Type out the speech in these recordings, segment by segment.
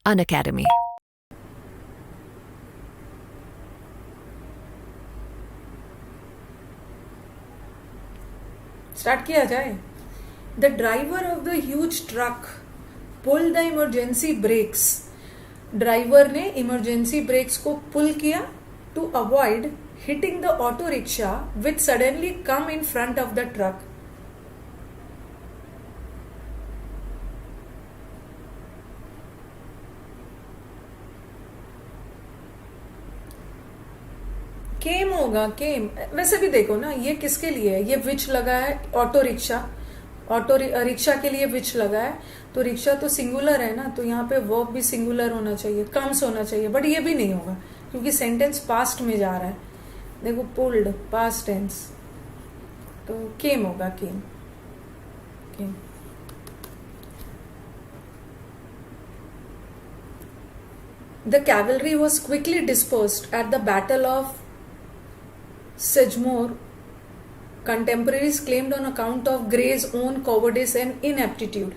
Unacademy. Start किया जाए. The driver of the huge truck pull the emergency brakes. Driver ने emergency brakes को pull किया to avoid hitting the auto rickshaw which suddenly come in front of the truck. Came होगा. Came वैसे भी देखो ना, ये किसके लिए है? ये विच लगा है ऑटो रिक्शा. ऑटो रिक्शा के लिए विच लगा है, तो रिक्शा तो सिंगुलर है ना, तो यहाँ पे वर्ब भी सिंगुलर होना चाहिए, कम्स होना चाहिए. बट ये भी नहीं होगा क्योंकि सेंटेंस पास्ट में जा रहा है. देखो पुल्ड पास्ट टेंस, तो केम होगा. केम केम. The cavalry was quickly dispersed at the Battle of Sedgemoor. Contemporaries claimed on account of Grey's own cowardice and inaptitude.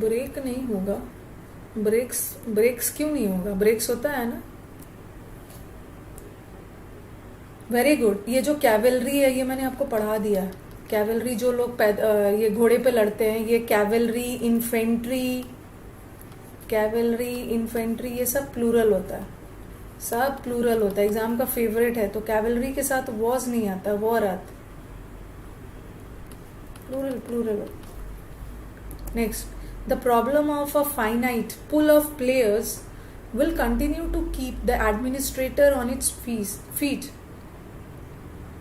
Break नहीं होगा. ब्रेक्स क्यों नहीं होगा? ब्रेक्स होता है ना. Very good. ये जो कैवेलरी है ये मैंने आपको पढ़ा दिया. कैवेलरी जो लोग ये घोड़े पे लड़ते हैं, ये कैवेलरी, इन्फेंट्री ये सब प्लूरल होता है. सब प्लूरल होता है. एग्जाम का फेवरेट है. तो कैवेलरी के साथ वॉज नहीं आता, वॉर आता. Plural. Next. The problem of a finite pool of players will continue to keep the administrator on its feet,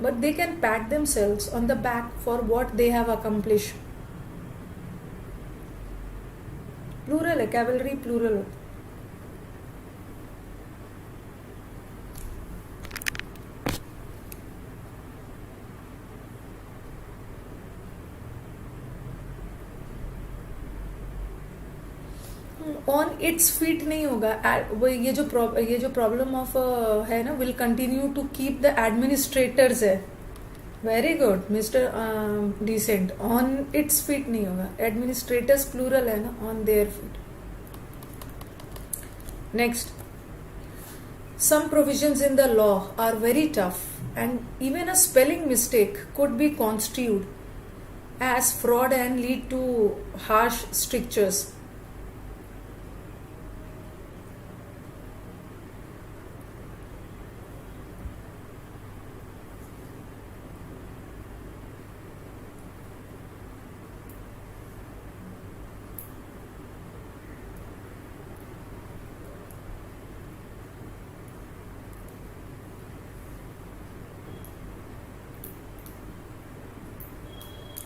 but they can pat themselves on the back for what they have accomplished. Plural है, cavalry plural होता है. On its feet नहीं होगा. ये जो problem of है ना, will continue to keep the administrators है. Very good mister decent. On its feet नहीं होगा. एडमिनिस्ट्रेटर्स प्लूरल है ना, on their feet. Next. Some provisions in the law are very tough and even a spelling mistake could be constitute as fraud and lead to harsh strictures.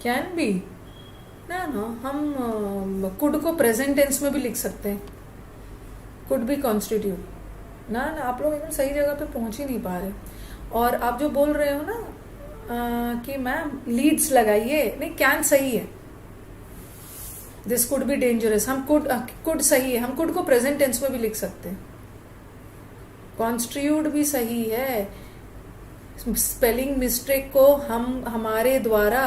Can be ना. हम could को present tense में भी लिख सकते हैं. Could be constitute ना. आप लोग एकदम सही जगह पे पहुंच ही नहीं पा रहे. और आप जो बोल रहे हो ना कि मैम लीड्स लगाइए, नहीं, कैन सही है. This could be dangerous. हम कुड सही है. हम कुड को प्रेजेंट टेंस में भी लिख सकते हैं. कॉन्स्टिट्यूट भी सही है. स्पेलिंग मिस्टेक को हम हमारे द्वारा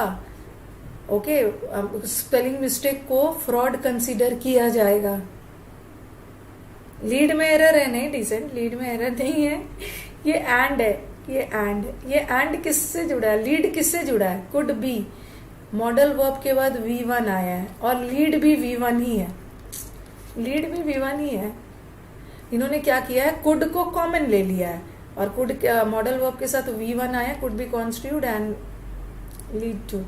स्पेलिंग मिस्टेक को फ्रॉड कंसीडर किया जाएगा. लीड में एरर है. नहीं डिसेंट, लीड में एरर नहीं है. ये एंड है. ये एंड किससे जुड़ा है? लीड किससे जुड़ा है? Could be. मॉडल वर्ब के बाद V1 आया है और लीड भी V1 ही है. लीड भी V1 ही है. इन्होंने क्या किया है? कुड को कॉमन ले लिया है और कुड मॉडल वर्ब के साथ V1 आया. Could be constitute and lead to.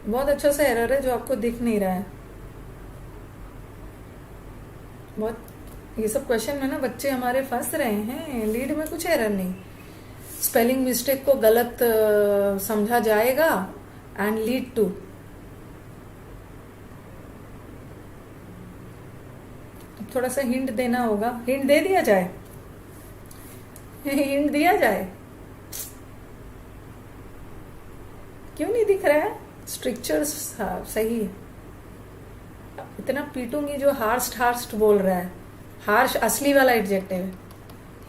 बहुत अच्छा सा एरर है जो आपको दिख नहीं रहा है. बहुत ये सब क्वेश्चन में ना बच्चे हमारे फंस रहे हैं. लीड में कुछ एरर नहीं. स्पेलिंग मिस्टेक को गलत समझा जाएगा एंड लीड टू. थोड़ा सा हिंट देना होगा. हिंट दे दिया जाए. हिंट दिया जाए. क्यों नहीं दिख रहा है? स्ट्रिक्चर्स सही है. इतना पीटूंगी जो हार्स्ट हार्स्ट बोल रहा है, हार्श असली वाला एडजेक्टिव है।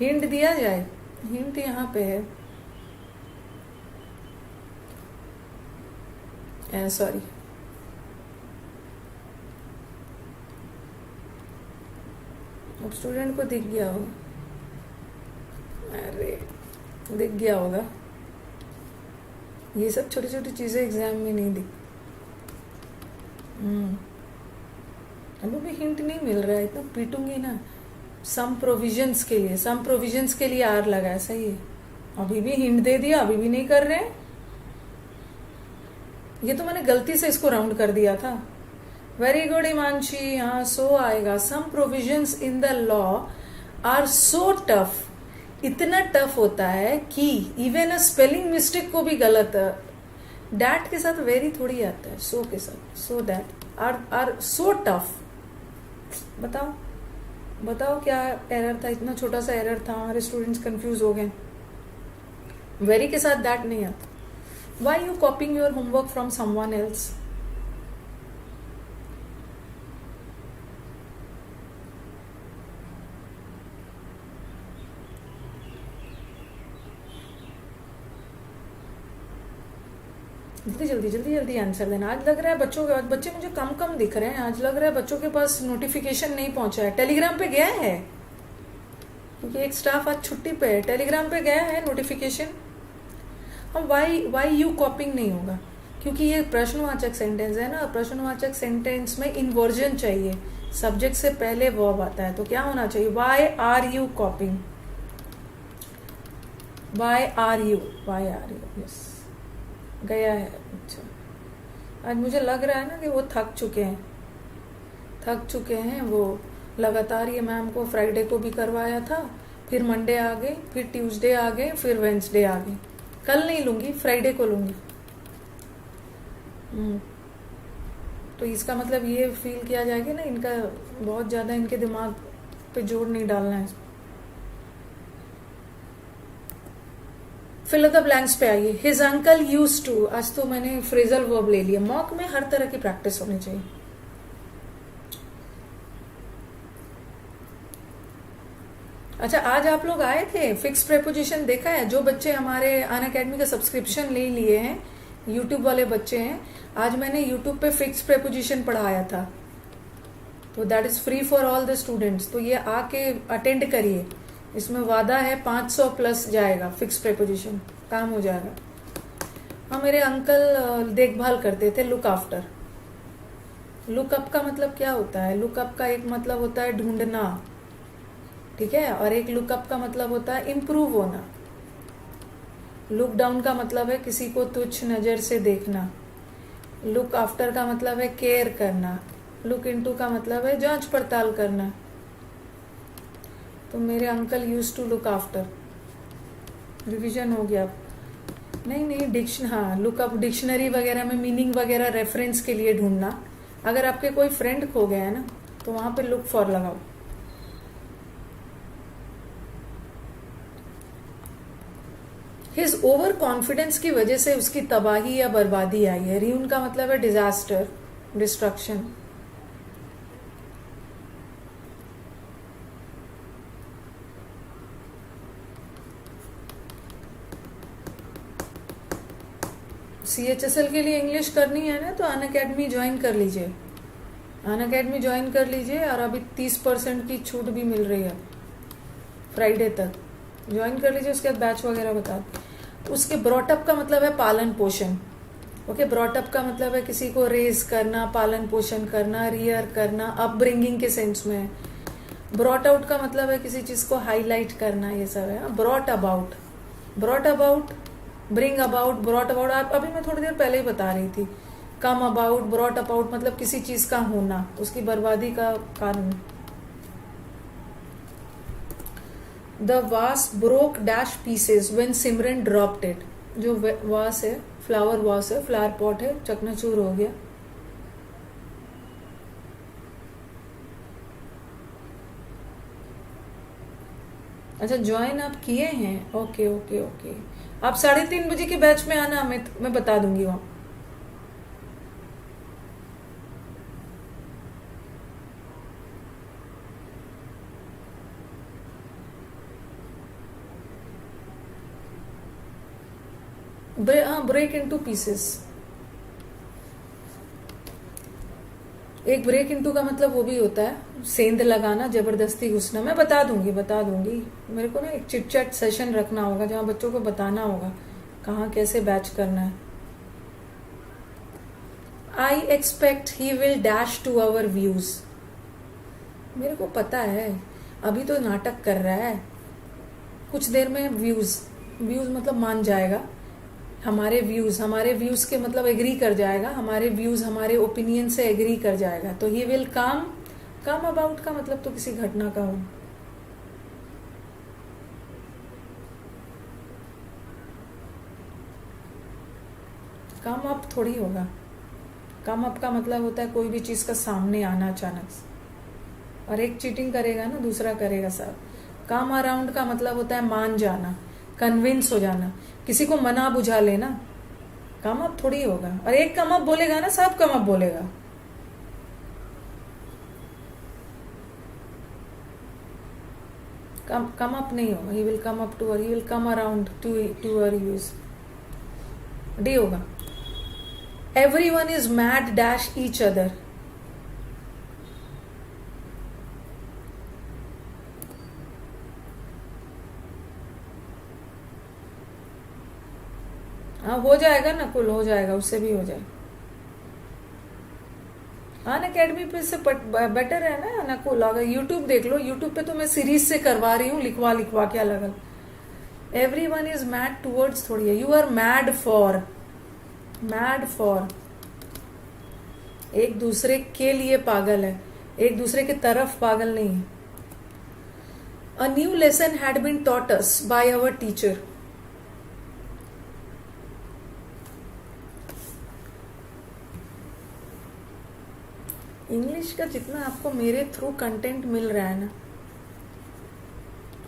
हिंट दिया जाए, हिंट यहाँ पे है, सॉरी अब स्टूडेंट को दिख गया होगा, अरे दिख गया होगा। ये सब छोटी छोटी चीजें एग्जाम में नहीं दिख। अभी भी हिंट नहीं मिल रहा है, इतना पीटूंगी ना। सम प्रोविजंस के लिए, सम प्रोविजंस के लिए आर लगा है, सही है। अभी भी हिंट दे दिया, अभी भी नहीं कर रहे हैं। ये तो मैंने गलती से इसको राउंड कर दिया था। वेरी गुड हिमांशी, हाँ सो आएगा। सम provisions in the law are so tough, इतना टफ होता है कि इवन अ स्पेलिंग मिस्टेक को भी गलत, डैट के साथ वेरी थोड़ी आता है, सो के साथ, so that are so tough. बताओ बताओ क्या एरर था, इतना छोटा सा एरर था, हमारे स्टूडेंट्स कंफ्यूज हो गए। वेरी के साथ दैट नहीं आता। Why you कॉपिंग your homework from someone else? जल्दी जल्दी जल्दी जल्दी आंसर देना। आज लग रहा है बच्चे मुझे कम कम दिख रहे हैं। आज लग रहा है बच्चों के पास नोटिफिकेशन नहीं पहुंचा है। टेलीग्राम पे गया है, क्योंकि एक स्टाफ आज छुट्टी पे है। टेलीग्राम पे गया है नोटिफिकेशन। अब वाई यू कॉपिंग नहीं होगा, क्योंकि ये प्रश्नवाचक सेंटेंस है ना। प्रश्नवाचक सेंटेंस में इन्वर्जन चाहिए, सब्जेक्ट से पहले वर्ब आता है, तो क्या होना चाहिए? Why are you coping, why are you, yes गया है। अच्छा, आज मुझे लग रहा है ना कि वो थक चुके हैं वो। लगातार ये मैम को फ्राइडे को भी करवाया था, फिर मंडे आ गए, फिर ट्यूसडे आ गए, फिर वेंसडे आ गए। कल नहीं लूंगी, फ्राइडे को लूंगी। तो इसका मतलब ये फील किया जाएगा ना, इनका बहुत ज्यादा इनके दिमाग पे जोर नहीं डालना है। फिल द ब्लैंक्स पे आइए। हिज अंकल यूज्ड टू, आज तो मैंने फ्रेजल वर्ब ले लिया। मॉक में हर तरह की प्रैक्टिस होनी चाहिए। अच्छा, आज आप लोग आए थे, फिक्स प्रेपोजिशन देखा है? जो बच्चे हमारे अनअकैडमी का सब्सक्रिप्शन ले लिए हैं, यूट्यूब वाले बच्चे हैं, आज मैंने यूट्यूब पे फिक्स प्रेपोजिशन पढ़ाया था, तो that is free for all the students. तो ये आके अटेंड करिए, इसमें वादा है 500 प्लस जाएगा। फिक्स प्रेपोजिशन काम हो जाएगा। हाँ, मेरे अंकल देखभाल करते थे, लुक आफ्टर। लुक अप का मतलब क्या होता है? लुक अप का एक मतलब होता है ढूंढना, ठीक है, और एक लुकअप का मतलब होता है इम्प्रूव होना। लुक डाउन का मतलब है किसी को तुच्छ नजर से देखना। लुक आफ्टर का मतलब है केयर करना। लुक इनटू का मतलब है जांच पड़ताल करना। तो मेरे uncle use to look after. Revision हो गया? नहीं, हाँ, लुकअप डिक्शनरी वगैरह में मीनिंग वगैरह रेफरेंस के लिए ढूंढना। अगर आपके कोई फ्रेंड खो गया है ना, तो वहां पे लुक फॉर लगाओ। हिज ओवर कॉन्फिडेंस की वजह से उसकी तबाही या बर्बादी आई है। रीउन का मतलब है डिजास्टर, डिस्ट्रक्शन। CHSL के लिए इंग्लिश करनी है ना, तो अनअकैडमी ज्वाइन कर लीजिए। अनअकैडमी ज्वाइन कर लीजिए, और अभी 30% की छूट भी मिल रही है फ्राइडे तक। ज्वाइन कर लीजिए, उसके बाद बैच वगैरह बता। उसके ब्रॉटअप का मतलब है पालन पोषण। ओके, ब्रॉटअप का मतलब है किसी को रेज करना, पालन पोषण करना, रियर करना, अपब्रिंगिंग के सेंस में। ब्रॉट आउट का मतलब है किसी चीज को हाईलाइट करना, ये सब है। Brought about, bring about, brought about. आप अभी मैं थोड़ी देर पहले ही बता रही थी। कम अबाउट, ब्रॉट अबाउट मतलब किसी चीज का होना, उसकी बर्बादी का कारण। The vase broke dash pieces when Simran dropped it. जो वास है, फ्लावर वास है, फ्लावर पॉट है, चकनाचूर हो गया। अच्छा, ज्वाइन आप किए हैं? Okay okay okay. आप 3:30 बजे के बैच में आना, मैं बता दूंगी वहां। Break into pieces. एक ब्रेक इनटू का मतलब वो भी होता है सेंध लगाना, जबरदस्ती घुसना। मैं बता दूंगी। मेरे को ना एक चिट चैट सेशन रखना होगा जहां बच्चों को बताना होगा कहाँ कैसे बैच करना है। I expect he will dash to our views. मेरे को पता है अभी तो नाटक कर रहा है, कुछ देर में व्यूज मतलब मान जाएगा। हमारे व्यूज के मतलब एग्री कर जाएगा, हमारे व्यूज हमारे ओपिनियन से एग्री कर जाएगा। तो ही विल कम अबाउट का मतलब तो किसी घटना का हो। कम अप थोड़ी होगा। कम अप का मतलब होता है कोई भी चीज का सामने आना अचानक से, और एक चीटिंग करेगा ना दूसरा करेगा सब। कम अराउंड का मतलब होता है मान जाना, कन्विंस हो जाना, किसी को मना बुझा लेना। कम अप थोड़ी होगा। और एक कम अप बोलेगा ना सब कम अप बोलेगा। कम अप नहीं होगा। He will come up to, he will come around to our use. D होगा। Everyone is mad dash each other. हाँ हो जाएगा ना, कुल हो जाएगा, उससे भी हो जाएगा। अन अकेडमी पे से बेटर है ना नकुल। अगर यूट्यूब देख लो, यूट्यूब पे तो मैं सीरीज से करवा रही हूँ, लिखवा के अलग अलग। Every one is mad towards थोड़ी है। यू आर मैड फॉर एक दूसरे के लिए पागल है, एक दूसरे की तरफ पागल नहीं है। A new lesson had been taught us by our teacher. English का जितना आपको मेरे थ्रू कंटेंट मिल रहा है ना,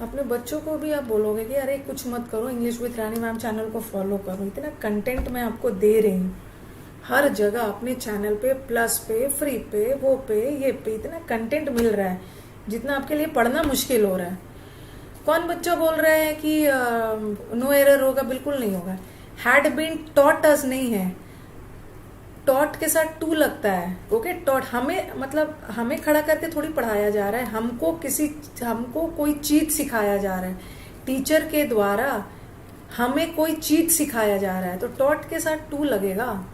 अपने बच्चों को भी आप बोलोगे कि अरे कुछ मत करो, English with Rani ma'am channel को फॉलो करो। इतना कंटेंट मैं आपको दे रही हूँ हर जगह, अपने चैनल पे, प्लस पे, फ्री पे, वो पे, ये पे, इतना कंटेंट मिल रहा है जितना आपके लिए पढ़ना मुश्किल हो रहा है। कौन बच्चा बोल रहा है कि नो एरर होगा? बिल्कुल नहीं होगा। हैड बीन टॉट अस नहीं है, टॉट के साथ टू लगता है। ओके, टॉट हमें मतलब हमें खड़ा करके थोड़ी पढ़ाया जा रहा है, हमको कोई चीज सिखाया जा रहा है, टीचर के द्वारा हमें कोई चीज सिखाया जा रहा है। तो टॉट के साथ टू लगेगा,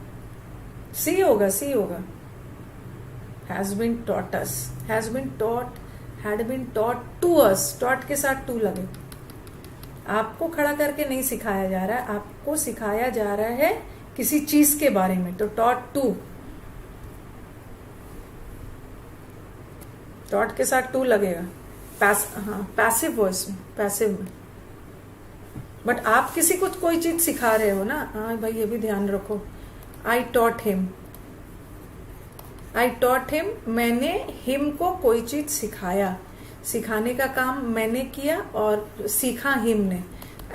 सी होगा। Has been taught us, has been taught, had been taught to us, taught के साथ टू लगे। आपको खड़ा करके नहीं सिखाया जा रहा है, आपको सिखाया जा रहा है किसी चीज के बारे में। तो टॉट टू, टॉट के साथ टू लगेगा। पैसिव वॉइस में, पैसिव में। बट आप किसी को कोई चीज सिखा रहे हो ना, हाँ भाई ये भी ध्यान रखो। आई टॉट हिम, मैंने हिम को कोई चीज सिखाया, सिखाने का काम मैंने किया और सीखा हिम ने।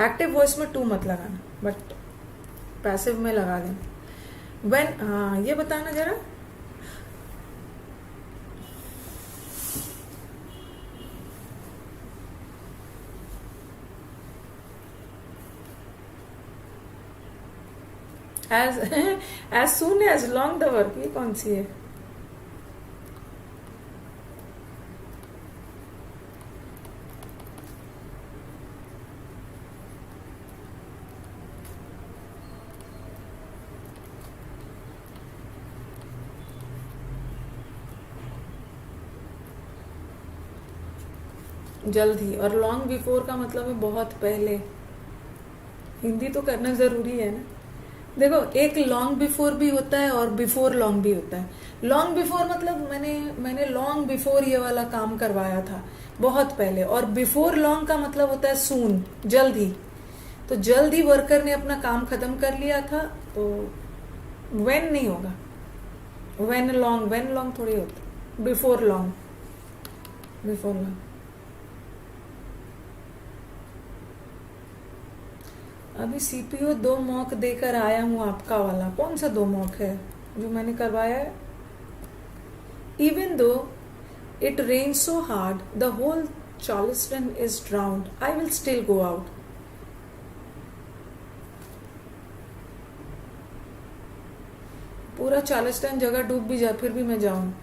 एक्टिव वॉइस में टू मत लगाना, बट पैसिव में लगा देना। व्हेन, हाँ ये बताना जरा। as soon as long the work, ये कौन सी है? जल्द ही, और लॉन्ग बिफोर का मतलब है बहुत पहले। हिंदी तो करना जरूरी है ना। देखो, एक लॉन्ग बिफोर भी होता है और बिफोर लॉन्ग भी होता है। लॉन्ग बिफोर मतलब मैंने लॉन्ग बिफोर ये वाला काम करवाया था, बहुत पहले। और बिफोर लॉन्ग का मतलब होता है सून, जल्द ही। तो जल्द ही वर्कर ने अपना काम खत्म कर लिया था, तो व्हेन नहीं होगा। व्हेन लॉन्ग थोड़ी होता, बिफोर लॉन्ग। अभी सीपीयू 2 मॉक देकर आया हूं आपका वाला। कौन सा 2 मॉक है जो मैंने करवाया है? Even though it rain so hard the whole Charleston is drowned, I will still go out. Charleston जगह डूब भी जाए फिर भी मैं जाऊँ,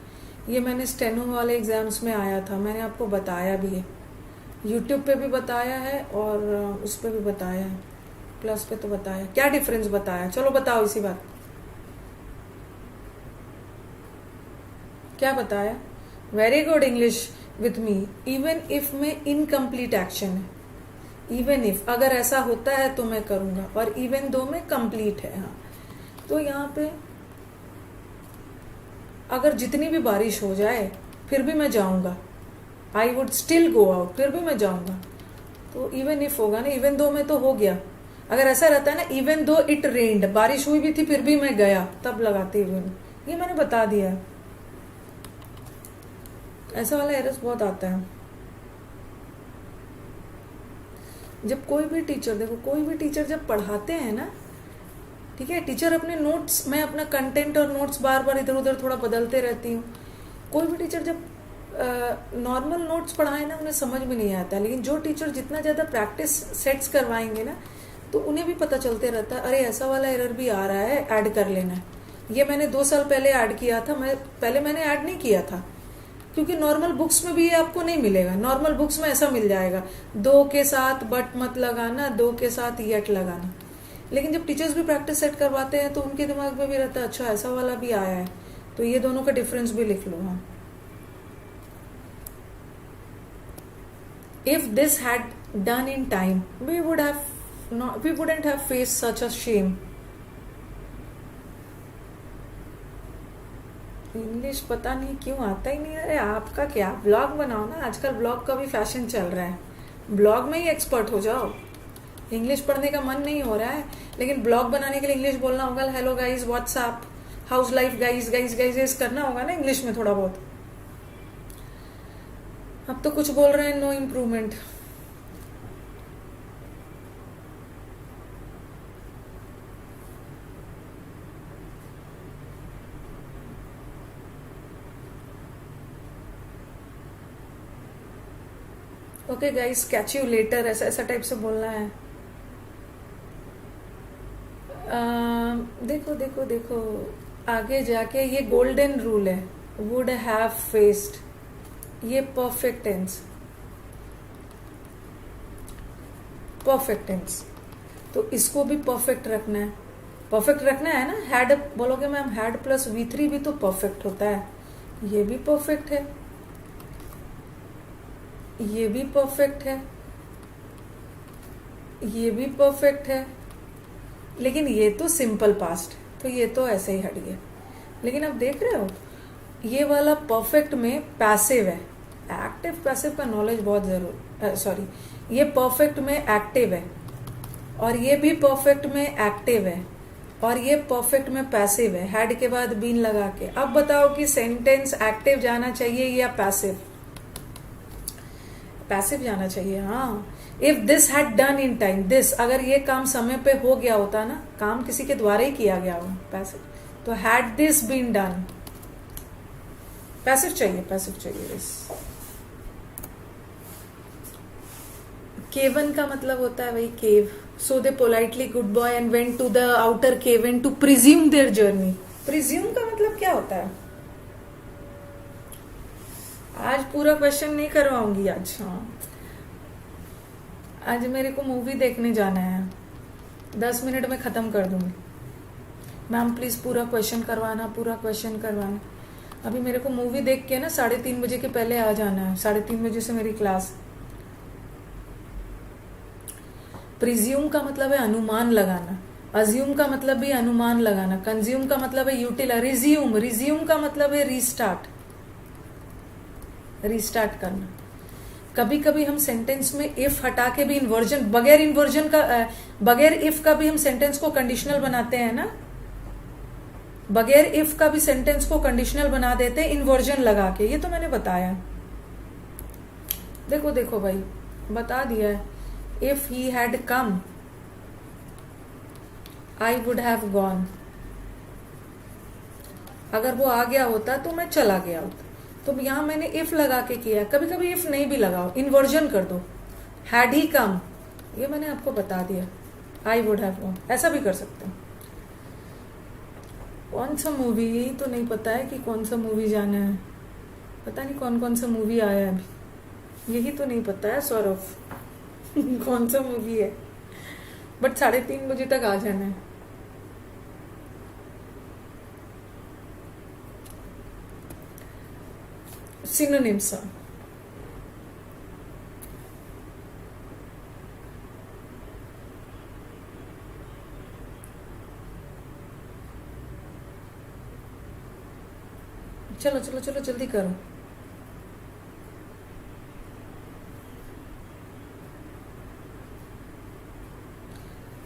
ये मैंने स्टेनो वाले एग्जाम्स में आया था, मैंने आपको बताया भी है, यूट्यूब पे भी बताया है और उस पर भी बताया है, प्लस पे तो बताया। क्या डिफरेंस बताया, चलो बताओ इसी बात। क्या बताया? Very good, English with me. Even if में इनकम्प्लीट एक्शन है, इवन इफ अगर ऐसा होता है तो मैं करूंगा, और इवन दो में कंप्लीट है। हाँ, तो यहाँ पे अगर जितनी भी बारिश हो जाए फिर भी मैं जाऊंगा, I would still go out, फिर भी मैं जाऊंगा, तो इवन इफ होगा ना, इवन दो में तो हो गया। अगर ऐसा रहता है ना, इवन दो इट रेन्ड, बारिश हुई भी थी फिर भी मैं गया, तब लगाते इवन, ये मैंने बता दिया। ऐसा वाला एरर्स बहुत आता है। जब कोई भी टीचर, देखो कोई भी टीचर जब पढ़ाते हैं ना, ठीक है, टीचर अपने नोट्स, मैं अपना कंटेंट और नोट्स बार बार इधर उधर थोड़ा बदलते रहती हूँ। कोई भी टीचर जब नॉर्मल नोट्स पढ़ाए ना, उन्हें समझ में नहीं आता, लेकिन जो टीचर जितना ज़्यादा प्रैक्टिस सेट्स करवाएंगे ना, तो उन्हें भी पता चलते रहता है, अरे ऐसा वाला एरर भी आ रहा है, ऐड कर लेना है। ये मैंने 2 साल पहले ऐड किया था, मैंने ऐड नहीं किया था, क्योंकि नॉर्मल बुक्स में भी ये आपको नहीं मिलेगा। नॉर्मल बुक्स में ऐसा मिल जाएगा, 2 के साथ बट मत लगाना, 2 के साथ येट लगाना। लेकिन जब टीचर्स भी प्रैक्टिस सेट करवाते हैं तो उनके दिमाग में भी रहता है, अच्छा ऐसा वाला भी आया है, तो ये दोनों का डिफरेंस भी लिख लो। हाँ, if this had done in time we wouldn't have faced such a shame. English पता नहीं क्यों आता ही नहीं। अरे आपका क्या, ब्लॉग बनाओ ना, आजकल ब्लॉग का भी फैशन चल रहा है, ब्लॉग में ही एक्सपर्ट हो जाओ। इंग्लिश पढ़ने का मन नहीं हो रहा है, लेकिन ब्लॉग बनाने के लिए इंग्लिश बोलना होगा, hello guys, WhatsApp, house life guys, guys guys करना होगा ना इंग्लिश में थोड़ा बहुत। अब तो कुछ बोल रहे हैं, no improvement. Okay guys, catch you later, ऐसा टाइप से बोलना है। देखो देखो देखो, आगे जाके ये गोल्डन रूल है, वुड हैव फेस्ड, ये परफेक्ट टेंस, परफेक्ट टेंस, तो इसको भी परफेक्ट रखना है। परफेक्ट रखना है ना, हैड बोलोगे मैम, हैड प्लस V3 भी तो परफेक्ट होता है, ये भी परफेक्ट है, ये भी परफेक्ट है, ये भी परफेक्ट है, लेकिन ये तो सिंपल पास्ट, तो ये तो ऐसे ही हट गया। लेकिन अब देख रहे हो, ये वाला परफेक्ट में पैसिव है, एक्टिव पैसिव का नॉलेज बहुत जरूर, सॉरी, ये परफेक्ट में एक्टिव है, और ये भी परफेक्ट में एक्टिव है, और ये परफेक्ट में पैसिव है, हैड के बाद बीन लगा के। अब बताओ कि सेंटेंस एक्टिव जाना चाहिए या पैसिव? पैसिव जाना चाहिए। हाँ, if this had done in time, this अगर ये काम समय पे हो गया होता ना, काम किसी के द्वारा ही किया गया हो, पैसिव, तो had this been done, passive चाहिए, पैसिव चाहिए। केवन का मतलब होता है वही cave, so they politely good bye and went to the outer cave and to presume their journey. Presume का मतलब क्या होता है? आज पूरा क्वेश्चन नहीं करवाऊंगी आज। हाँ, आज मेरे को मूवी देखने जाना है, 10 मिनट में खत्म कर दूंगी। मैम प्लीज पूरा क्वेश्चन करवाना, पूरा क्वेश्चन करवाना। अभी मेरे को मूवी देख के ना 3:30 बजे के पहले आ जाना है, 3:30 बजे से मेरी क्लास। प्रिज्यूम का मतलब है अनुमान लगाना, अज्यूम का मतलब भी अनुमान लगाना, कंज्यूम का मतलब है यूटिलाइज, रिज्यूम का मतलब है रीस्टार्ट करना। कभी कभी हम सेंटेंस में इफ हटा के भी इन्वर्जन, बगैर इफ का भी हम सेंटेंस को कंडीशनल बनाते हैं ना, बगैर इफ का भी सेंटेंस को कंडीशनल बना देते हैं इन्वर्जन लगा के, ये तो मैंने बताया। देखो देखो भाई, बता दिया है। If he had come I would have gone, अगर वो आ गया होता तो मैं चला गया होता। तो यहां मैंने इफ लगा के किया, कभी कभी इफ नहीं भी लगाओ, इन्वर्जन कर दो, हैड ही कम, ये मैंने आपको बता दिया, आई वुड हैव गॉन, ऐसा भी कर सकते हैं। कौन सा मूवी, यही तो नहीं पता है कि कौन सा मूवी जाना है। पता नहीं कौन कौन सा मूवी आया है अभी, यही तो नहीं पता है सौरभ। कौन सा मूवी है, बट 3:30 बजे तक आ जाना है। सिनोनिम्स। चलो चलो चलो जल्दी करो।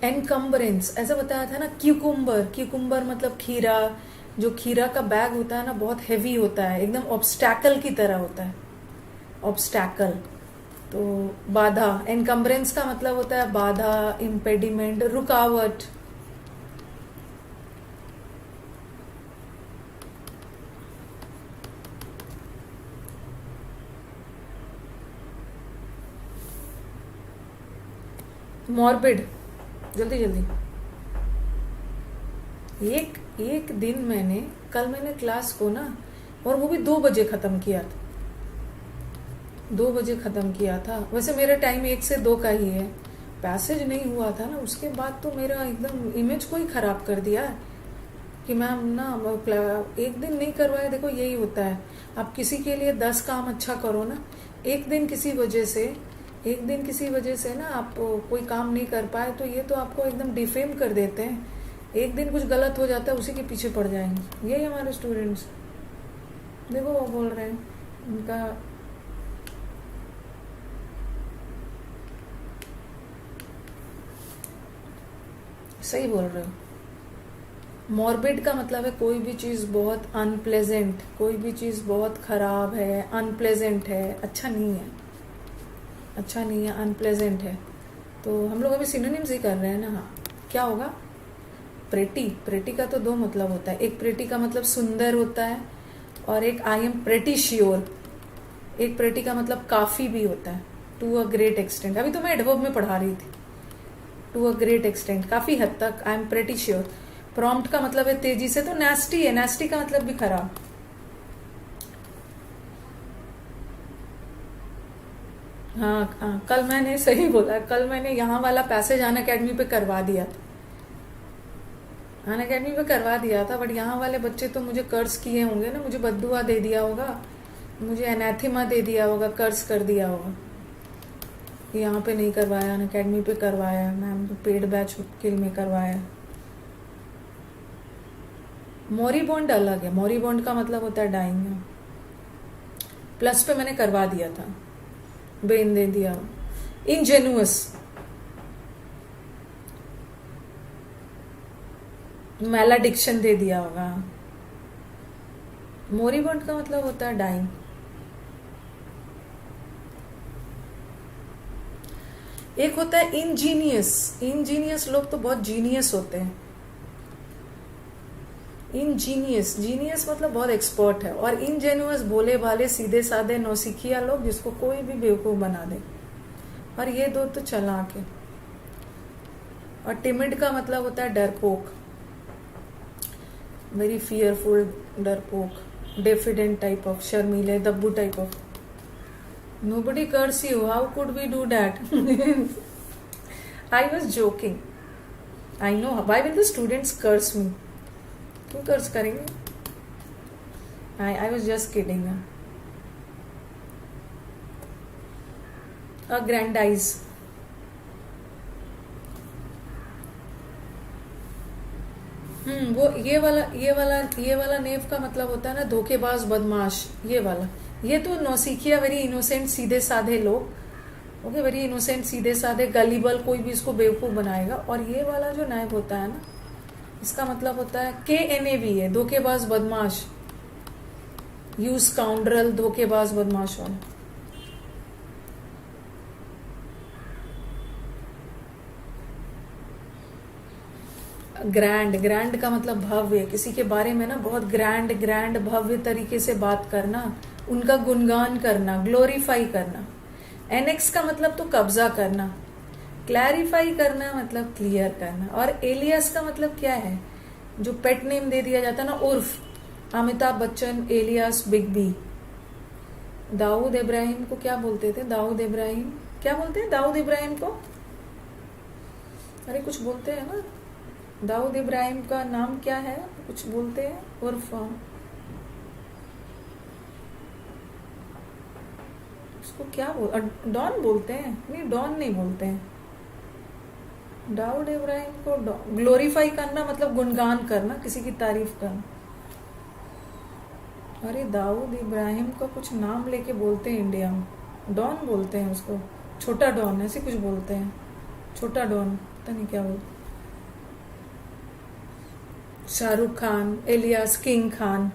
एनकम्बरेंस ऐसा बताया था ना। क्यूकुम्बर, क्यूकुम्बर मतलब खीरा। जो खीरा का बैग होता है ना बहुत हैवी होता है, एकदम ऑब्स्टैकल की तरह होता है, ऑब्स्टैकल। तो बाधा, एनकम्बरेंस का मतलब होता है बाधा, इम्पेडिमेंट, रुकावट। मॉर्बिड, जल्दी जल्दी। एक एक दिन मैंने क्लास को ना, और वो भी 2 बजे खत्म किया था। 2 बजे खत्म किया था। वैसे मेरा टाइम 1 से 2 का ही है। पैसेज नहीं हुआ था ना, उसके बाद तो मेरा एकदम इमेज को ही खराब कर दिया है कि मैम ना एक दिन नहीं करवाया। देखो यही होता है, आप किसी के लिए 10 काम अच्छा करो ना, एक दिन किसी वजह से ना आप कोई काम नहीं कर पाए तो ये तो आपको एकदम डिफेम कर देते हैं। एक दिन कुछ गलत हो जाता है, उसी के पीछे पड़ जाएंगे। यही हमारे स्टूडेंट्स, देखो वो बोल रहे हैं उनका। सही बोल रहे हो। मॉर्बिड का मतलब है कोई भी चीज़ बहुत अनप्लेजेंट, कोई भी चीज़ बहुत खराब है, अनप्लेजेंट है, अच्छा नहीं है, अच्छा नहीं है, अनप्लेजेंट है। तो हम लोग अभी सिनोनिम्स ही कर रहे हैं ना। हाँ, क्या होगा? प्रेटी, प्रेटी का तो 2 मतलब होता है। एक प्रेटी का मतलब सुंदर होता है, और एक आई एम प्रेटी श्योर। एक प्रेटी का मतलब काफी भी होता है, टू अ ग्रेट एक्सटेंट। अभी तो मैं एडवर्ब में पढ़ा रही थी। टू अ ग्रेट एक्सटेंट, काफी हद तक, I am pretty sure. Prompt का मतलब है तेजी से, तो नेस्टी है, नेस्टी का मतलब भी खराब। हाँ, कल मैंने सही बोला, कल मैंने यहाँ वाला पैसेज अन अकेडमी पे करवा दिया था। अन अकेडमी पे करवा दिया था, बट यहाँ वाले बच्चे तो मुझे कर्ज किए होंगे ना, मुझे बद्दुआ दे दिया होगा, मुझे एनाथिमा दे दिया होगा, कर्ज कर दिया होगा। यहाँ पे नहीं करवाया, अन अकेडमी पे करवाया, मैम पेड बैच किल में करवाया। मोरीबॉन्ड अलग है, मोरीबॉन्ड का मतलब होता है डाइंग। प्लस पे मैंने करवा दिया था, ब्रेन दे दिया। इनजेनुअस, मैलाडिक्शन दे दिया होगा। मोरीबॉन्ड का मतलब होता है डाइंग। एक होता है इंजीनियस, इंजीनियस लोग तो बहुत जीनियस होते हैं। इंजीनियस, जीनियस मतलब बहुत एक्सपर्ट है। और इनजेनुअस भोले भाले सीधे साधे नौसिखिया लोग, जिसको कोई भी बेवकूफ बना दे। और ये 2 तो चालाक है। और टिमिड का मतलब होता है डरपोक, वेरी फियरफुल, डरपोक, डेफिडेंट टाइप ऑफ, शर्मीले, दब्बू type of. Nobody curse you. How could we do that? I was joking. I know. Why will the students curse me? क्यों कर्ज करेंगे? I was just kidding. Aggrandize. वो ये वाला नेव का मतलब होता है ना धोखेबाज, बदमाश। ये वाला, ये तो नौसिखिया, वेरी इनोसेंट, सीधे साधे लोग। ओके, वेरी इनोसेंट, सीधे साधे, गलीबल, कोई भी इसको बेवकूफ बनाएगा। और ये वाला जो नायब होता है ना, इसका मतलब होता है KNAV है, धोखेबाज, बदमाश, यू स्काउंड्रल, धोखेबाज, बदमाश वाला। ग्रैंड, ग्रैंड का मतलब भव्य, किसी के बारे में ना बहुत ग्रैंड भव्य तरीके से बात करना, उनका गुणगान करना, ग्लोरीफाई करना। एनेक्स का मतलब तो कब्जा करना, क्लैरिफाई करना मतलब क्लियर करना। और एलियस का मतलब क्या है? जो पेट नेम दे दिया जाता है ना, उर्फ, Amitabh Bachchan alias big B. Dawood Ibrahim को क्या बोलते थे? दाऊद इब्राहिम क्या बोलते हैं दाऊद इब्राहिम को? अरे कुछ बोलते हैं ना, दाऊद इब्राहिम का नाम क्या है? कुछ बोलते हैं उर्फ, उसको क्या डॉन बोलते हैं? नहीं, डॉन नहीं बोलते हैं। दाऊद इब्राहिम को ग्लोरीफाई करना मतलब गुणगान करना, किसी की तारीफ करना। अरे दाऊद इब्राहिम का कुछ नाम लेके बोलते हैं इंडिया में, डॉन बोलते हैं उसको, छोटा डॉन ऐसे कुछ बोलते हैं, छोटा डॉन, पता नहीं क्या बोलते। Shahrukh Khan alias king Khan.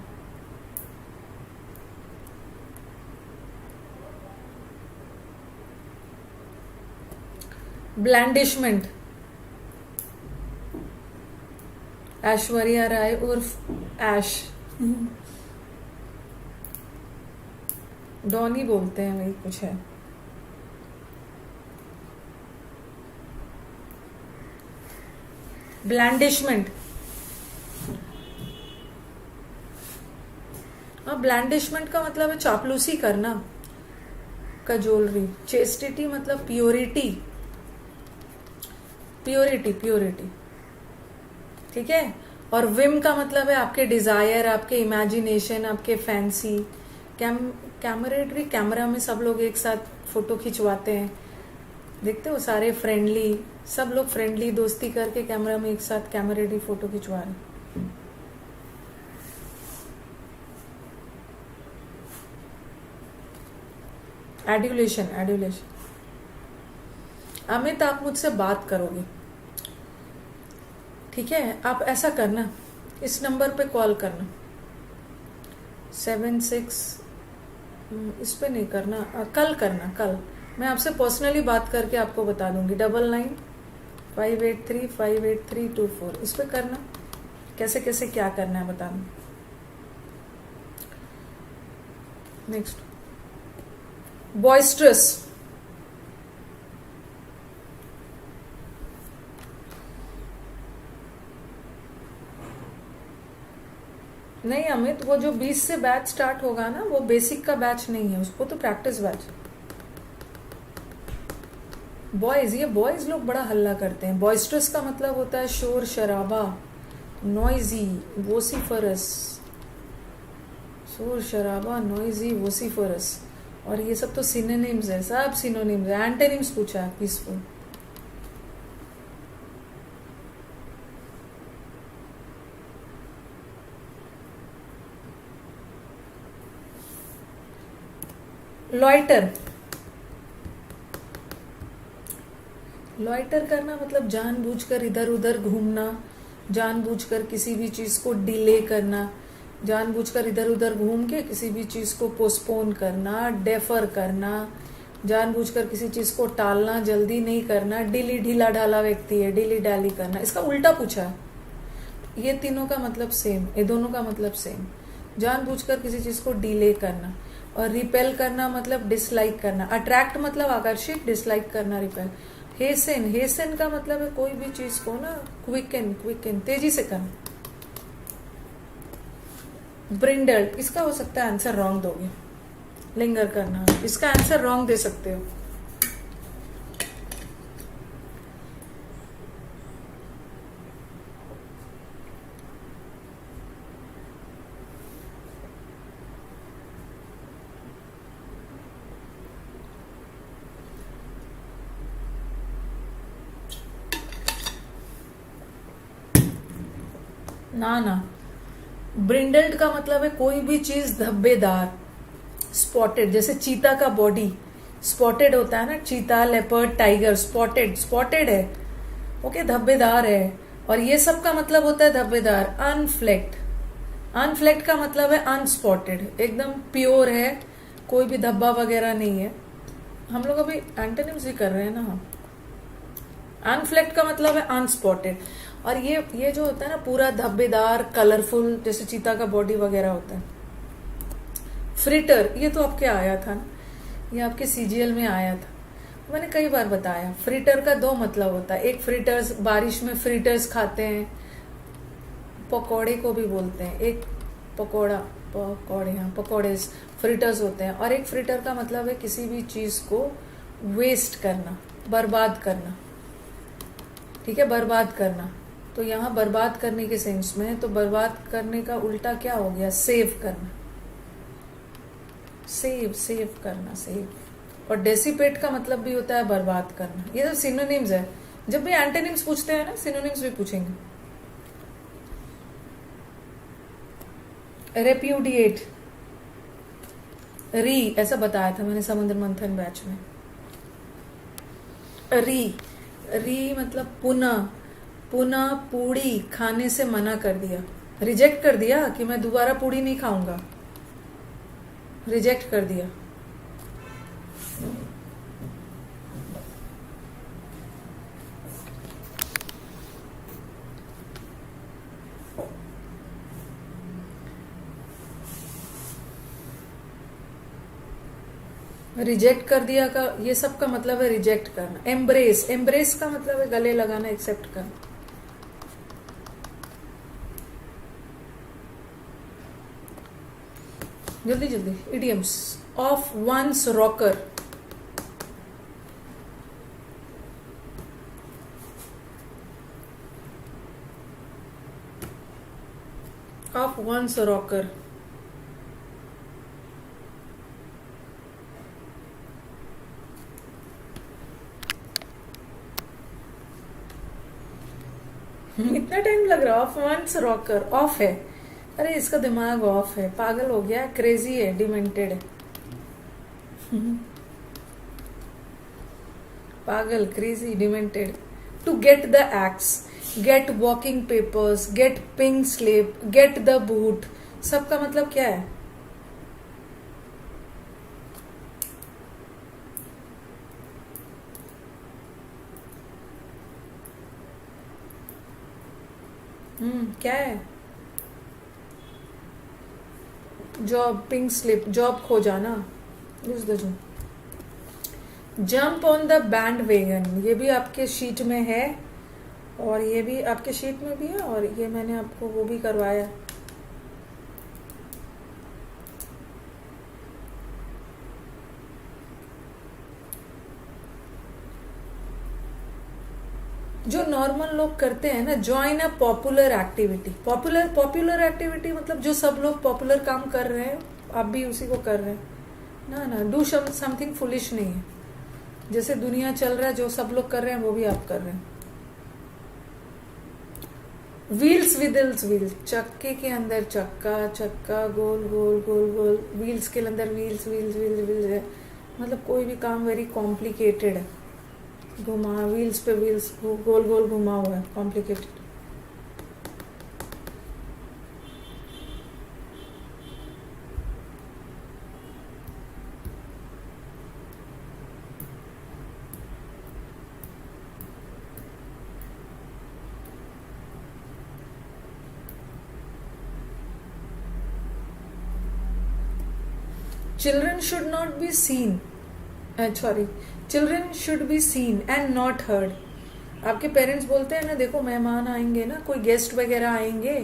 Blandishment, Aishwarya Rai उर्फ ऐश, डॉनी बोलते हैं, वही कुछ है। ब्लैंडिशमेंट, ब्लैंडिशमेंट का मतलब है चापलूसी करना, कजोलरी। चेस्टिटी मतलब प्योरिटी, प्योरिटी प्योरिटी, ठीक है। और विम का मतलब है आपके डिजायर, आपके इमेजिनेशन, आपके फैंसी। कैमरेडरी, कैमरा में सब लोग एक साथ फोटो खिंचवाते हैं, देखते हो, सारे फ्रेंडली, सब लोग फ्रेंडली दोस्ती करके कैमरा में एक साथ कैमरेडरी फोटो खिंचवा रहे। Adulation, adulation. अमित आप मुझसे बात करोगे, ठीक है? आप ऐसा करना, इस नंबर पे कॉल करना, 76, इस पे नहीं करना, कल करना, कल मैं आपसे पर्सनली बात करके आपको बता दूंगी। 9958358324, इस पे करना, कैसे कैसे क्या करना है बताना। नेक्स्ट, बॉइस्ट्रस, नहीं अमित, वो जो 20 से बैच स्टार्ट होगा ना, वो बेसिक का बैच नहीं है, उसको तो प्रैक्टिस बैच। बॉयज, ये बॉयज लोग बड़ा हल्ला करते हैं। बॉइस्ट्रस का मतलब होता है शोर शराबा, नॉइजी, वोसिफरस, शोर शराबा, नॉइजी, वोसिफरस। और ये सब तो सिनोनिम्स है, सब सिनोनिम्स है। एंटोनिम्स पूछा है, पीसफुल। लॉइटर, लॉइटर करना मतलब जानबूझकर इधर उधर घूमना, जानबूझकर किसी भी चीज को डिले करना, जानबूझकर इधर उधर घूम के किसी भी चीज को पोस्टपोन करना, डेफर करना, जानबूझकर किसी चीज को टालना, जल्दी नहीं करना। डिली, ढीला ढाला व्यक्ति है, डिली डाली करना, इसका उल्टा पूछा है। ये तीनों का मतलब सेम, ये दोनों का मतलब सेम। जानबूझकर किसी चीज को डिले करना, और रिपेल करना मतलब डिसलाइक करना। अट्रैक्ट मतलब आकर्षित, डिसलाइक करना रिपेल। हेसन, हेसन का मतलब है कोई भी चीज को ना क्विकन, क्विकन, तेजी से करना। ब्रिंडल्ड, इसका हो सकता है आंसर रॉन्ग दोगे। लिंगर करना, इसका आंसर रॉन्ग दे सकते हो। ना ना, ब्रिंडल्ड का मतलब है कोई भी चीज धब्बेदार, स्पॉटेड। जैसे चीता का बॉडी स्पॉटेड होता है ना, चीता, लेपर्ड, टाइगर, स्पॉटेड, स्पॉटेड है, ओके, धब्बेदार है। और ये सब का मतलब होता है धब्बेदार। अनफ्लेक्ट, अनफ्लेक्ट का मतलब है अनस्पॉटेड, एकदम प्योर है, कोई भी धब्बा वगैरह नहीं है। हम लोग अभी एंटोनिम्स भी कर रहे हैं ना। अनफ्लेक्ट का मतलब है अनस्पॉटेड। और ये जो होता है ना पूरा धब्बेदार, कलरफुल, जैसे चीता का बॉडी वगैरह होता है। फ्रिटर, ये तो आपके आया था ना, ये आपके सीजीएल में आया था, मैंने कई बार बताया। फ्रिटर का दो मतलब होता है, एक फ्रिटर्स, बारिश में फ्रिटर्स खाते हैं, पकौड़े को भी बोलते हैं। एक पकौड़ा, पकौड़े, हाँ पकौड़े फ्रिटर्स होते हैं। और एक फ्रिटर का मतलब है किसी भी चीज को वेस्ट करना, बर्बाद करना, ठीक है, बर्बाद करना। तो यहाँ बर्बाद करने के सेंस में है, तो बर्बाद करने का उल्टा क्या हो गया, सेव करना, सेव करना, सेव। और डेसिपेट का मतलब भी होता है बर्बाद करना। ये सब सिनोनिम्स है। जब भी एंटोनिम्स पूछते हैं ना, सिनोनिम्स भी पूछेंगे। रेप्यूडिएट, री, ऐसा बताया था मैंने समुद्र मंथन बैच में। री मतलब पुनः, पुनः पूड़ी खाने से मना कर दिया, रिजेक्ट कर दिया कि मैं दोबारा पूड़ी नहीं खाऊंगा, रिजेक्ट कर दिया। रिजेक्ट कर दिया का ये सब का मतलब है रिजेक्ट करना। एम्ब्रेस, एम्ब्रेस का मतलब है गले लगाना, एक्सेप्ट करना। जल्दी जल्दी idioms. Off one's rocker, off one's rocker, इतना टाइम लग रहा है। ऑफ वंस रॉकर, ऑफ है, अरे इसका दिमाग ऑफ है, पागल हो गया, क्रेजी है, डिमेंटेड है। पागल, crazy, demented. To get the axe, get walking papers, get pink slip, get the boot, सबका मतलब क्या है? क्या है? जॉब, पिंक स्लिप, जॉब खो जाना। Jump on the bandwagon, ये भी आपके शीट में है, और ये भी आपके शीट में भी है, और ये मैंने आपको वो भी करवाया। जो नॉर्मल लोग करते हैं ना, join a popular activity. Popular activity मतलब जो सब लोग पॉपुलर काम कर रहे हैं, आप भी उसी को कर रहे हैं ना। ना, डू समथिंग फुलिश नहीं है। जैसे दुनिया चल रहा है, जो सब लोग कर रहे हैं वो भी आप कर रहे हैं। व्हील्स विदल्स व्हील्स, चक्के के अंदर चक्का, चक्का गोल गोल गोल गोल, व्हील्स के अंदर व्हील्स व्हील्स व्हील्स व्हील्स है। मतलब कोई भी काम वेरी कॉम्प्लिकेटेड है, घुमा, व्हील्स पे व्हील्स, गोल गोल घुमा हुआ है, complicated. Children should not be seen, sorry, children should be seen and not heard. आपके पेरेंट्स बोलते हैं ना, देखो मेहमान आएंगे ना, कोई गेस्ट वगैरह आएंगे,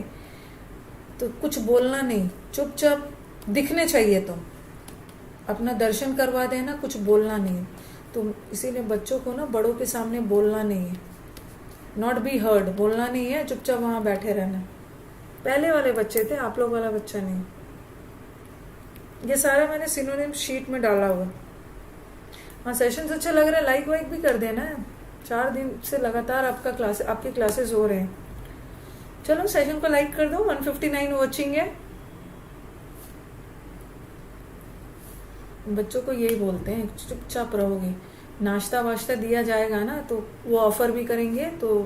तो कुछ बोलना नहीं, चुपचाप दिखने चाहिए, तुम अपना दर्शन करवा देना, कुछ बोलना नहीं। तुम इसीलिए बच्चों को ना बड़ों के सामने बोलना नहीं है, नॉट बी हर्ड, बोलना नहीं है, चुपचाप वहां बैठे रहना। पहले वाले बच्चे थे, आप लोग वाला बच्चा नहीं। ये सारा मैंने सिनोनिम शीट में डाला हुआ। हाँ, सेशन अच्छा लग रहा है, लाइक वाइक भी कर देना है। 4 दिन से लगातार आपके क्लासेस हो रहे हैं। चलो सेशन को लाइक कर दो। 159 वॉचिंग है। बच्चों को यही बोलते हैं, चुपचाप रहोगे। नाश्ता वाश्ता दिया जाएगा ना, तो वो ऑफर भी करेंगे, तो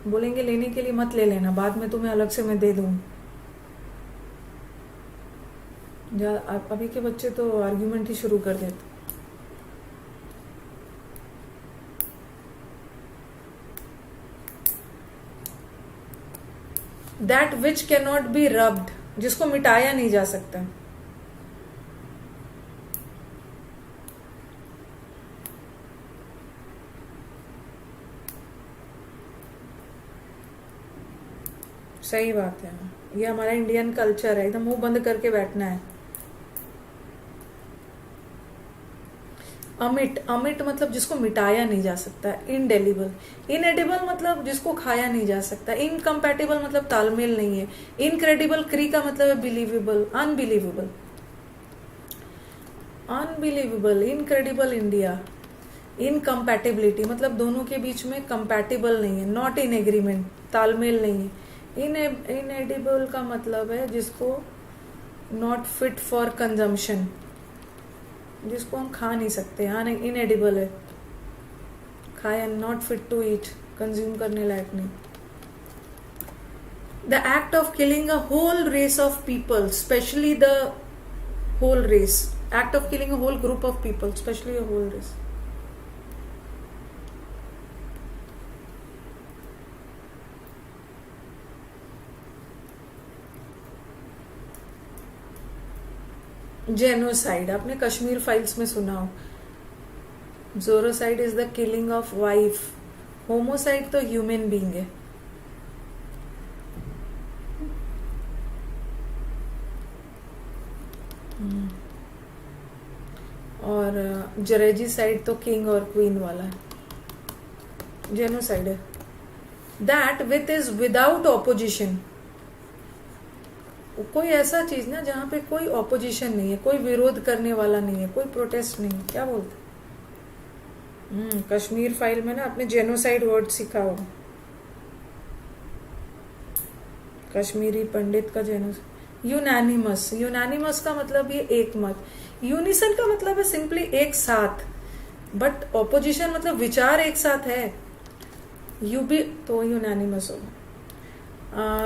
बोलेंगे लेने के लिए मत ले लेना, बाद में तुम्हें अलग से मैं दे दूँ। अभी के बच्चे तो आर्ग्यूमेंट ही शुरू कर देते। That which can not be rubbed, जिसको मिटाया नहीं जा सकता। सही बात है, ये हमारा इंडियन कल्चर है, एकदम मुंह बंद करके बैठना है। अमिट, अमिट मतलब जिसको मिटाया नहीं जा सकता। इनडेलिबल, इनएडिबल मतलब जिसको खाया नहीं जा सकता। इनकम्पैटिबल मतलब तालमेल नहीं है। इनक्रेडिबल, क्री का मतलब है believable, unbelievable. Unbelievable, incredible India. Incompatibility मतलब दोनों के बीच में कंपैटिबल नहीं है। नॉट इन एग्रीमेंट, तालमेल नहीं है। इनएडिबल का मतलब है जिसको नॉट फिट फॉर कंजम्पशन, जिसको हम खा नहीं सकते। हाँ नहीं, इनएडिबल है, खाया, not fit to eat, consume करने लायक नहीं। The act of killing a whole race of people, specially the whole race. Act of killing a whole group of people, specially a whole race. Genocide, आपने Kashmir files में सुना हो। जोरोसाइड is the killing of wife. Homicide तो human being है। और जरेजीसाइड तो king और क्वीन वाला है। जेनोसाइड है that with is without opposition. कोई ऐसा चीज ना जहां पे कोई ऑपोजिशन नहीं है, कोई विरोध करने वाला नहीं है, कोई प्रोटेस्ट नहीं है। क्या बोलते? कश्मीर फाइल में ना आपने जेनोसाइड वर्ड सीखा हो। कश्मीरी पंडित का जेनोसाइड। यूनानिमस, यूनानिमस का मतलब ये एक मत। यूनिसन का मतलब है सिंपली एक साथ, बट ऑपोजिशन मतलब विचार एक साथ है। यूबी तो यूनानिमस होगा।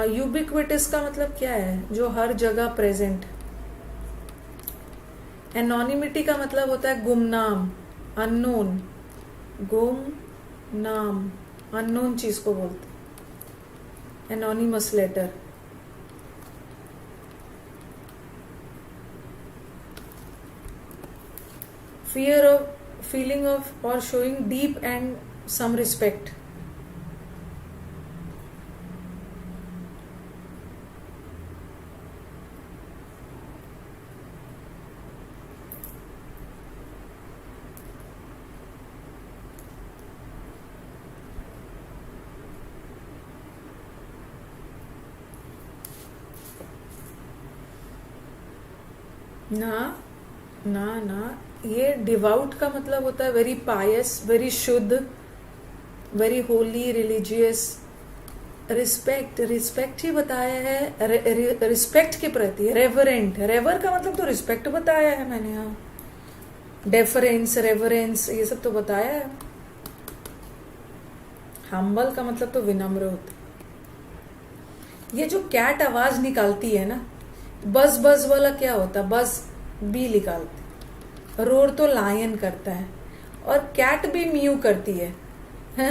यूबिक्विटिस का मतलब क्या है? जो हर जगह प्रेजेंट। एनोनिमिटी का मतलब होता है गुमनाम, अननोन। गुमनाम, अननोन चीज को बोलते। Anonymous letter. Fear of, feeling of और showing deep and some respect. ना ना ना, ये डिवाउट का मतलब होता है वेरी पायस, वेरी शुद्ध, very holy, religious. Respect, respect ही बताया है, रिस्पेक्ट के प्रति। रेवरेंट, रेवर का मतलब तो रिस्पेक्ट बताया है मैंने। यहाँ डेफरेंस, रेवरेंस, ये सब तो बताया है। हम्बल का मतलब तो विनम्र होता है। ये जो कैट आवाज निकालती है ना, बज बज वाला क्या होता है? बज बी निकालते। रोर तो लायन करता है, और कैट भी म्यू करती है।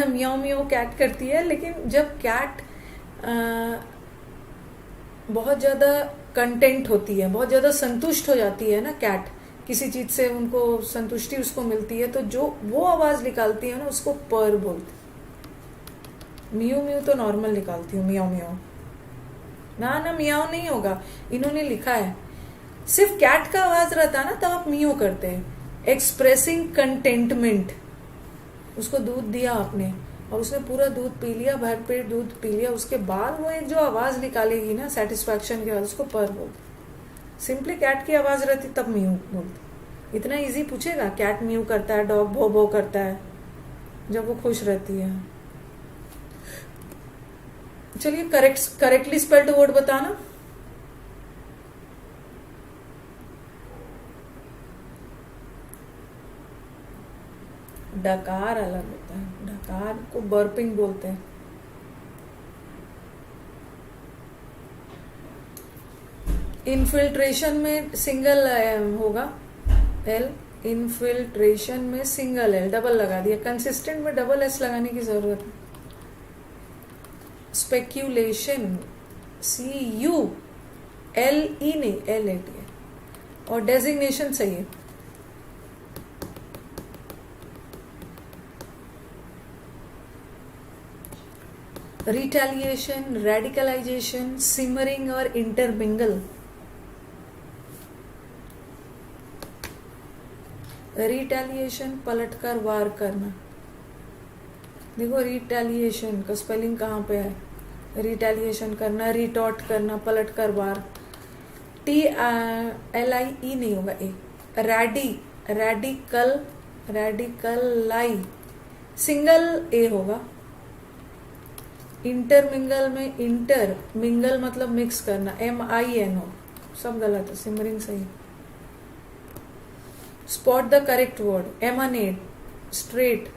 म्याऊ म्याऊ कैट करती है। लेकिन जब कैट बहुत ज्यादा कंटेंट होती है, बहुत ज्यादा संतुष्ट हो जाती है ना कैट, किसी चीज से उनको संतुष्टि उसको मिलती है, तो जो वो आवाज निकालती है ना उसको पर बोलते। म्यू म्यू तो नॉर्मल निकालती हूँ, म्याऊ म्याऊ ना ना, म्याऊ नहीं होगा। इन्होंने लिखा है सिर्फ कैट का आवाज रहता ना तब आप म्यू करते हैं। Expressing contentment. उसको दूध दिया आपने और उसने पूरा दूध पी लिया, भर पेट दूध पी लिया, उसके बाद वो एक जो आवाज निकालेगी ना सेटिस्फैक्शन के बाद, उसको पर बोलते। सिंपली कैट की आवाज रहती तब म्यू बोलते। इतना इजी पूछेगा? कैट म्यू करता है, डॉग भो भो करता है जब वो खुश रहती है। चलिए करेक्टली स्पेल्ड वर्ड बताना। डकार अलग होता है, डकार को बर्पिंग बोलते हैं। इन्फिल्ट्रेशन में सिंगल होगा एल, इन्फिल्ट्रेशन में सिंगल एल, डबल लगा दिया। कंसिस्टेंट में डबल एस लगाने की जरूरत है। स्पेक्यूलेशन, सी यू एल ई नहीं, एल ए टी है। और डेजिग्नेशन सही है। रिटेलिएशन, रेडिकलाइजेशन, सिमरिंग और इंटरमिंगल। रिटेलिएशन पलटकर वार करना। देखो रिटेलिएशन का स्पेलिंग कहाँ पे है, रिटेलिएशन करना, रिटॉर्ट करना, पलटकर वार। TLIE नहीं होगा, ए रेडिकल, रेडिकलाई सिंगल ए होगा। इंटरमिंगल में इंटर मिंगल मतलब मिक्स करना, MIN हो, सब गलत है, सिमरिंग सही। Spot the correct word, emanate, straight,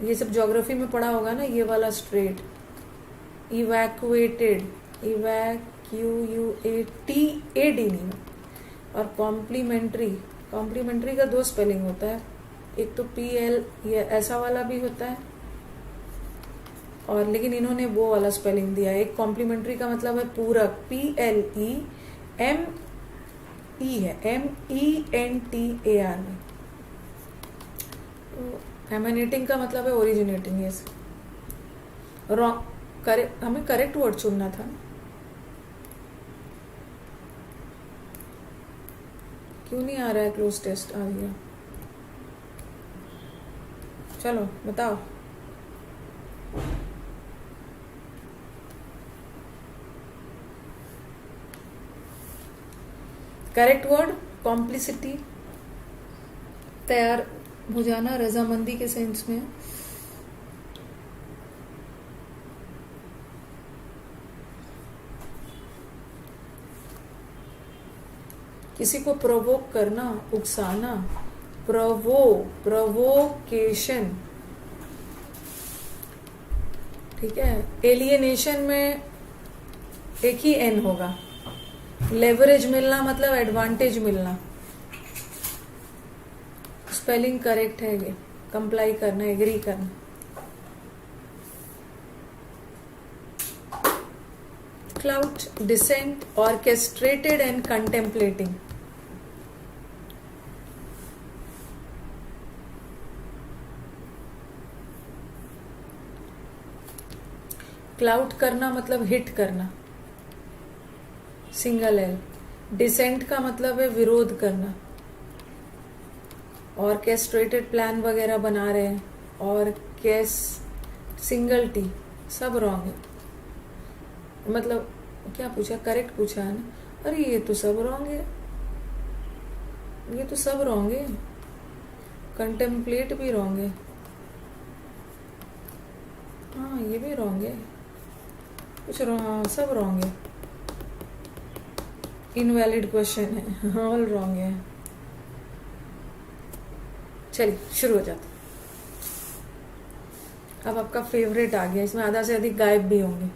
ये सब ज्योग्राफी में पढ़ा होगा ना, ये वाला स्ट्रेट। इवैक्यूएटेड, इवैक्यूएटेड नहीं। और कॉम्प्लीमेंट्री, कॉम्प्लीमेंट्री का 2 स्पेलिंग होता है, एक तो PL ये ऐसा वाला भी होता है, और लेकिन इन्होंने वो वाला स्पेलिंग दिया है। एक कॉम्प्लीमेंट्री का मतलब है पूरक, PLEME है, MENTAR में। तो एमिनेटिंग का मतलब है ओरिजिनेटिंग। ये रॉन्ग, करेक्ट, हमें करेक्ट वर्ड चुनना था। क्यों नहीं आ रहा है? क्लोज टेस्ट आ गया। चलो बताओ। करेक्ट वर्ड कॉम्प्लिसिटी, तैयार हो जाना, रजामंदी के सेंस में। किसी को प्रोवोक करना, उकसाना, प्रोवोकेशन, ठीक है। एलियनेशन में एक ही एन होगा। लेवरेज मिलना मतलब एडवांटेज मिलना, स्पेलिंग करेक्ट है ये। कंप्लाई करना, एग्री करना। Cloud decent, orchestrated and contemplating. Cloud करना मतलब हिट करना, सिंगल एल। डिसेंट का मतलब है विरोध करना। ऑर्केस्ट्रेटेड प्लान वगैरह बना रहे हैं, और कैस सिंगल टी, सब रॉन्ग है। मतलब क्या पूछा? करेक्ट पूछा है ना? अरे ये तो सब रॉन्ग है, ये तो सब रॉन्ग है। कंटेम्पलेट भी रॉन्ग है, हाँ ये भी रॉन्ग है, कुछ सब रॉन्ग है। इनवैलिड क्वेश्चन है, ऑल रॉन्ग है। चलिए शुरू हो जाते। अब आपका फेवरेट आ गया, इसमें आधा से अधिक गायब भी होंगे।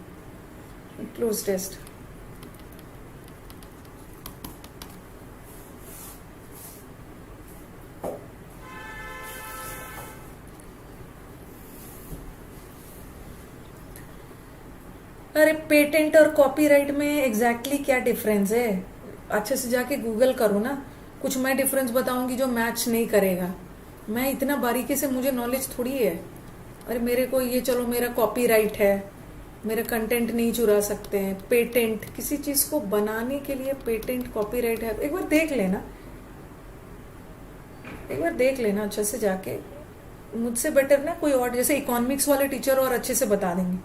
Close test. अरे पेटेंट और कॉपीराइट में एग्जैक्टली क्या डिफरेंस है? अच्छे से जाके गूगल करो ना। कुछ मैं डिफरेंस बताऊंगी जो मैच नहीं करेगा। मैं इतना बारीकी से, मुझे नॉलेज थोड़ी है। अरे मेरे को ये, चलो मेरा कॉपीराइट है, मेरा कंटेंट नहीं चुरा सकते हैं। पेटेंट, किसी चीज को बनाने के लिए पेटेंट कॉपीराइट है। एक बार देख लेना, एक बार देख लेना अच्छे से जाके। मुझसे बेटर ना कोई और, जैसे इकोनॉमिक्स वाले टीचर और अच्छे से बता देंगे।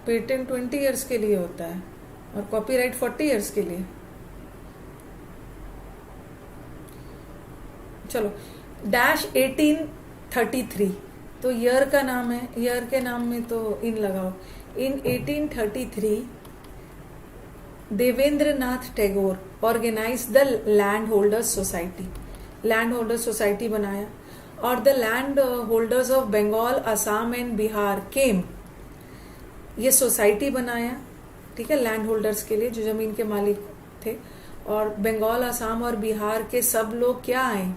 पेटेंट 20 इयर्स के लिए होता है और कॉपीराइट 40 इयर्स के लिए। चलो डैश 1833, तो ईयर का नाम है, ईयर के नाम में तो इन लगाओ। In 1833 Debendra Nath Tagore organise the land holders society, land holders society बनाया। और the land holders of Bengal, Assam and Bihar came, ये सोसाइटी बनाया, ठीक है, लैंड होल्डर्स के लिए जो जमीन के मालिक थे। और बंगाल, असम और बिहार के सब लोग क्या आए?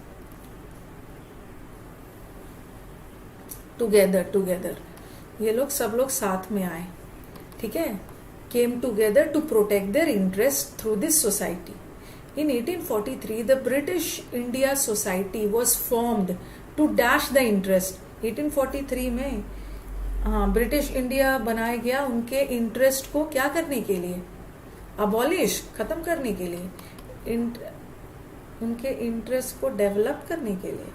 टुगेदर, ये लोग सब लोग साथ में आए, ठीक है। Came together to protect their interest through this society. In 1843, the British India Society was formed to dash the interest. 1843 में हाँ ब्रिटिश इंडिया बनाया गया उनके इंटरेस्ट को क्या करने के लिए, अबॉलिश, खत्म करने के लिए, उनके इंटरेस्ट को डेवलप करने के लिए.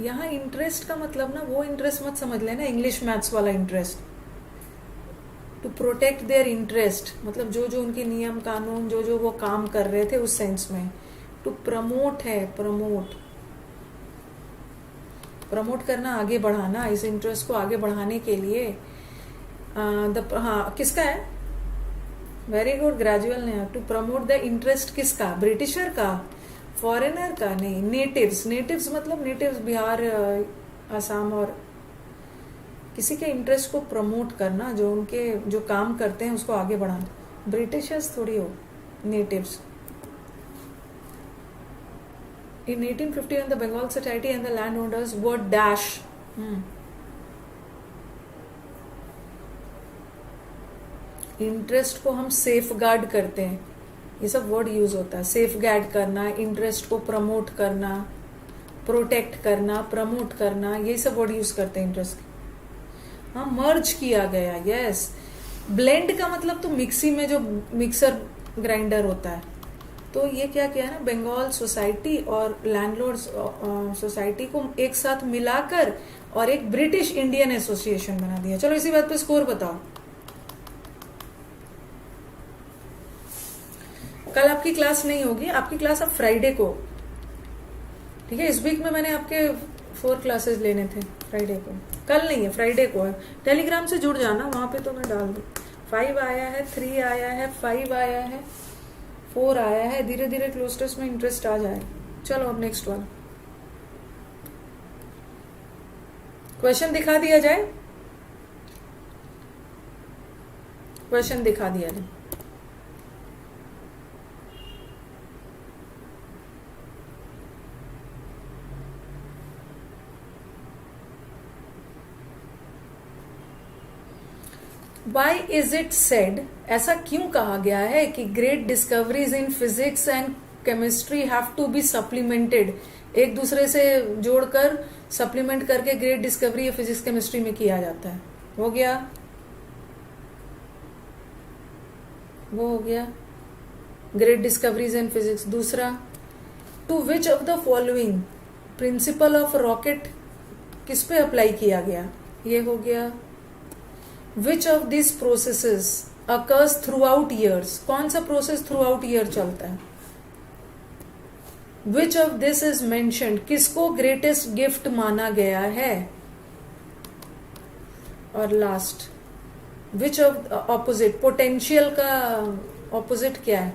यहाँ इंटरेस्ट का मतलब ना वो इंटरेस्ट मत समझ लेना इंग्लिश मैथ्स वाला interest. To protect their interest मतलब जो जो उनके नियम कानून जो जो वो काम कर रहे थे उस सेंस में. टू प्रमोट है, प्रमोट करना, आगे बढ़ाना, इस इंटरेस्ट को आगे बढ़ाने के लिए. हाँ किसका है, वेरी गुड, ग्रेजुअल ने. टू प्रमोट द इंटरेस्ट किसका, ब्रिटिशर का, फॉरेनर का नहीं, नेटिव्स. नेटिव्स मतलब नेटिव्स बिहार, असम और किसी के इंटरेस्ट को प्रमोट करना, जो उनके जो काम करते हैं उसको आगे बढ़ाना. ब्रिटिशर्स थोड़ी हो, natives. In 1851, the Bengal Society and the landowners were dash. Interest को हम सेफ गार्ड करते हैं, ये सब वर्ड यूज होता है. सेफ गार्ड करना, इंटरेस्ट को प्रमोट करना, प्रोटेक्ट करना, प्रमोट करना, ये सब वर्ड यूज करते हैं इंटरेस्ट. हाँ मर्ज किया गया, यस. ब्लेंड का मतलब तो मिक्सी में जो मिक्सर ग्राइंडर होता है, तो ये क्या किया ना, बंगाल सोसाइटी और लैंडलॉर्ड्स सोसाइटी को एक साथ मिलाकर और एक ब्रिटिश इंडियन एसोसिएशन बना दिया. चलो इसी बात पे स्कोर बताओ. कल आपकी क्लास नहीं होगी, आपकी क्लास अब फ्राइडे को, ठीक है. इस वीक में मैंने आपके 4 क्लासेस लेने थे, फ्राइडे को, कल नहीं है, फ्राइडे को है. टेलीग्राम से जुड़ जाना, वहां पे तो मैं डाल दूं. 5 आया है, 3 आया है, 5 आया है, 4 आया है. धीरे धीरे क्लोज टेस्ट में इंटरेस्ट आ जाए. चलो अब नेक्स्ट वन क्वेश्चन दिखा दिया जाए. क्वेश्चन दिखा दिया जाए. Why is it said, ऐसा क्यों कहा गया है कि great discoveries in physics and chemistry have to be supplemented. एक दूसरे से जोड़कर सप्लीमेंट करके ग्रेट डिस्कवरी फिजिक्स केमिस्ट्री में किया जाता है. हो गया, वो हो गया ग्रेट डिस्कवरीज इन फिजिक्स. दूसरा, to which of the following principle of rocket किस पे अप्लाई किया गया, ये हो गया. Which of these processes occurs throughout years, कौन सा प्रोसेस थ्रू आउट ईयर चलता है. Which of this is mentioned, किसको ग्रेटेस्ट गिफ्ट माना गया है. और last, which of opposite, potential का ऑपोजिट क्या है.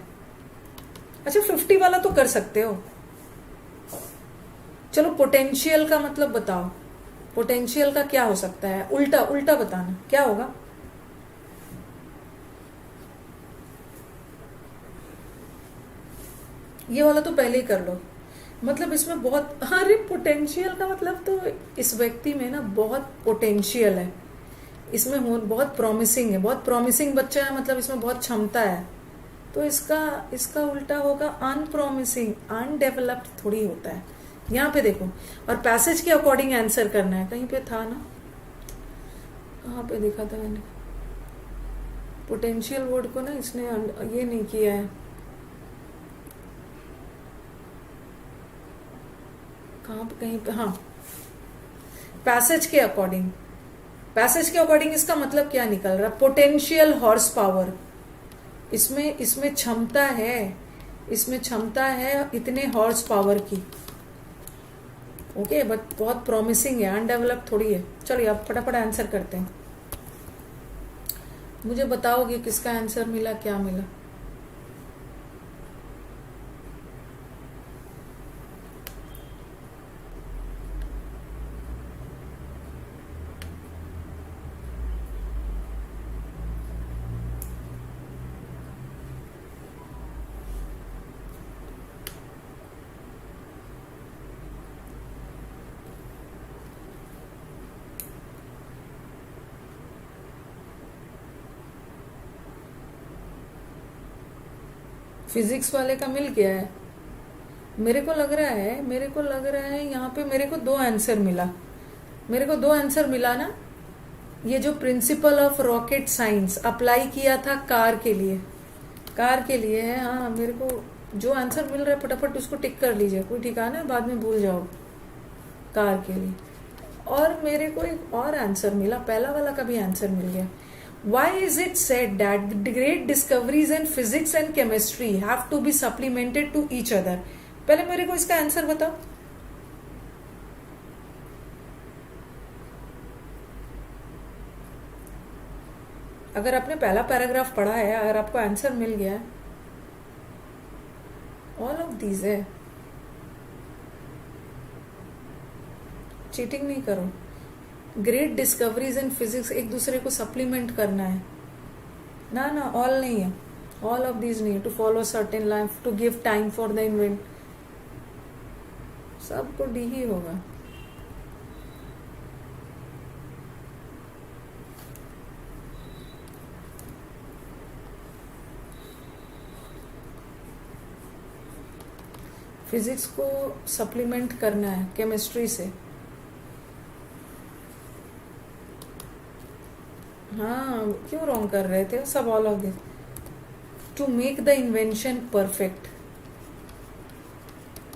अच्छा 50 वाला तो कर सकते हो. चलो पोटेंशियल का मतलब बताओ, पोटेंशियल का क्या हो सकता है, उल्टा उल्टा बताना क्या होगा. ये वाला तो पहले ही कर लो. मतलब इसमें बहुत, अरे पोटेंशियल का मतलब तो इस व्यक्ति में ना बहुत पोटेंशियल है, इसमें हो बहुत प्रॉमिसिंग है, बहुत प्रॉमिसिंग बच्चा है, मतलब इसमें बहुत क्षमता है. तो इसका उल्टा होगा अनप्रॉमिसिंग, अनडेवलप्ड थोड़ी होता है. यहाँ पे देखो, और पैसेज के अकॉर्डिंग आंसर करना है. कहीं पे था ना, कहाँ पे देखा था मैंने, पोटेंशियल वर्ड को ना इसने ये नहीं किया है. कहाँ पे, कहीं पे, हाँ पैसेज के अकॉर्डिंग. पैसेज के अकॉर्डिंग इसका मतलब क्या निकल रहा, पोटेंशियल हॉर्स पावर. इसमें क्षमता है, इसमें क्षमता है इतने हॉर्स पावर की. ओके बट बहुत प्रॉमिसिंग है, अनडेवलप थोड़ी है. चलिए अब फटाफट आंसर करते हैं. मुझे बताओगे किसका आंसर मिला, क्या मिला. फिजिक्स वाले का मिल गया है। मेरे को लग रहा है यहाँ पे मेरे को 2 आंसर मिला ना। ये जो principal of rocket science apply किया था कार के लिए है। हाँ, मेरे को जो आंसर मिल रहा है फटाफट उसको टिक कर लीजिए, कोई ठिकाना है बाद में भूल जाओ। कार के लिए। और मेरे को एक और आंसर मिला, पहला वाला का भी आंसर मिल गया। Why is it said that the great discoveries in physics and chemistry have to be supplemented to each other? पहले मेरे को इसका आंसर बताओ। अगर आपने पहला पैराग्राफ पढ़ा है, अगर आपको आंसर मिल गया है, ऑल ऑफ दीज है। चीटिंग नहीं करो। ग्रेट डिस्कवरीज इन फिजिक्स एक दूसरे को सप्लीमेंट करना है ना, ऑल नहीं है, ऑल ऑफ दीज नहीं है। To follow certain life, to give time for the invent, सबको डी ही होगा। फिजिक्स को सप्लीमेंट करना है केमिस्ट्री से। हाँ, क्यों रॉन्ग कर रहे थे सब? All of this to make the invention perfect.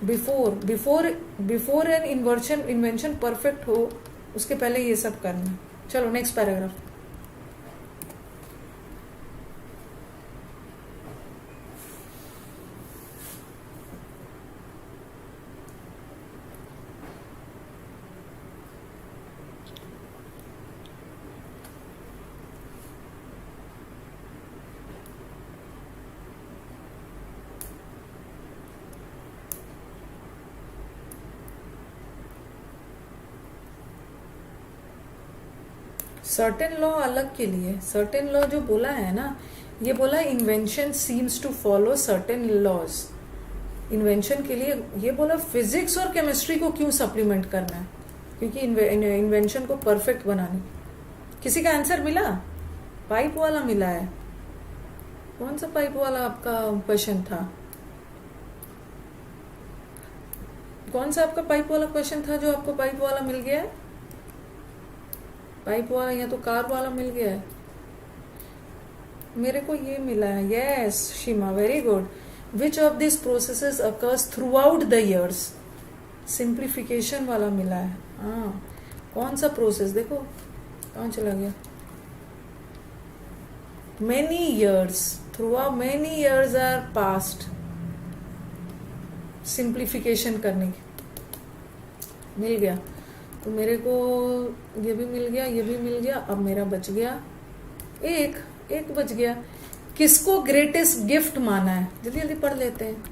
Before an invention perfect हो, उसके पहले ये सब करना। चलो नेक्स्ट पैराग्राफ। सर्टेन लॉ अलग के लिए, सर्टेन लॉ जो बोला है ना, ये बोला invention seems to follow certain laws. Invention के लिए ये बोला फिजिक्स और केमिस्ट्री को क्यों सप्लीमेंट करना है, क्योंकि इन्वेंशन को परफेक्ट बनाने। किसी का आंसर मिला? पाइप वाला मिला है। कौन सा पाइप वाला आपका क्वेश्चन था? कौन सा आपका पाइप वाला क्वेश्चन था जो आपको पाइप वाला मिल गया है? पाइप वाला या तो कार वाला मिल गया है। मेरे को ये मिला है। Yes Shima, very good. Which of this processes occurs throughout the years? Simplification वाला मिला है। हाँ, कौन सा प्रोसेस? देखो कहाँ चला गया। Many years, throughout many years are past. Simplification करने की मिल गया। तो मेरे को ये भी मिल गया, ये भी मिल गया। अब मेरा बच गया एक बच गया। किसको ग्रेटेस्ट गिफ्ट माना है? जल्दी जल्दी पढ़ लेते हैं।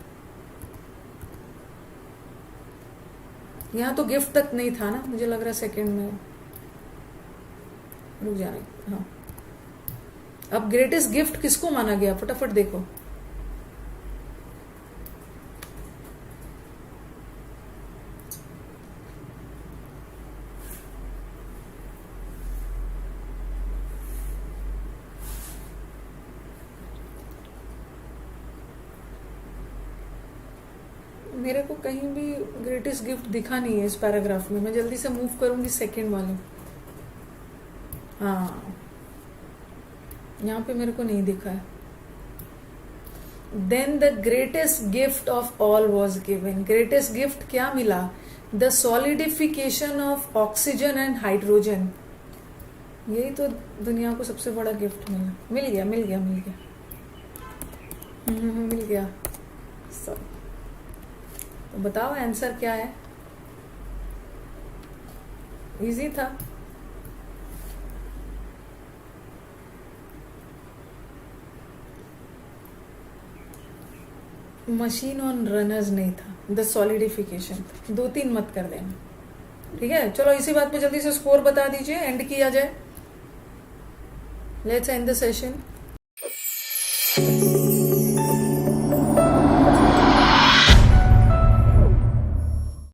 यहां तो गिफ्ट तक नहीं था ना, मुझे लग रहा है सेकंड में। रुक जाना। हाँ, अब ग्रेटेस्ट गिफ्ट किसको माना गया? फटाफट देखो। मेरे को कहीं भी ग्रेटेस्ट गिफ्ट दिखा नहीं है इस पैराग्राफ में। मैं जल्दी से मूव करूंगी सेकंड वाले। हाँ, यहाँ पे मेरे को नहीं दिखा है। Then the greatest gift of all was given. Greatest gift क्या मिला? The solidification of oxygen and hydrogen. यही तो दुनिया को सबसे बड़ा गिफ्ट मिला। मिल गया सब। तो बताओ आंसर क्या है? इजी था। मशीन ऑन रनर्स नहीं था, द सॉलिडिफिकेशन। 2-3 मत कर देना, ठीक है? चलो इसी बात पे जल्दी से स्कोर बता दीजिए, एंड किया जाए। Let's end the session.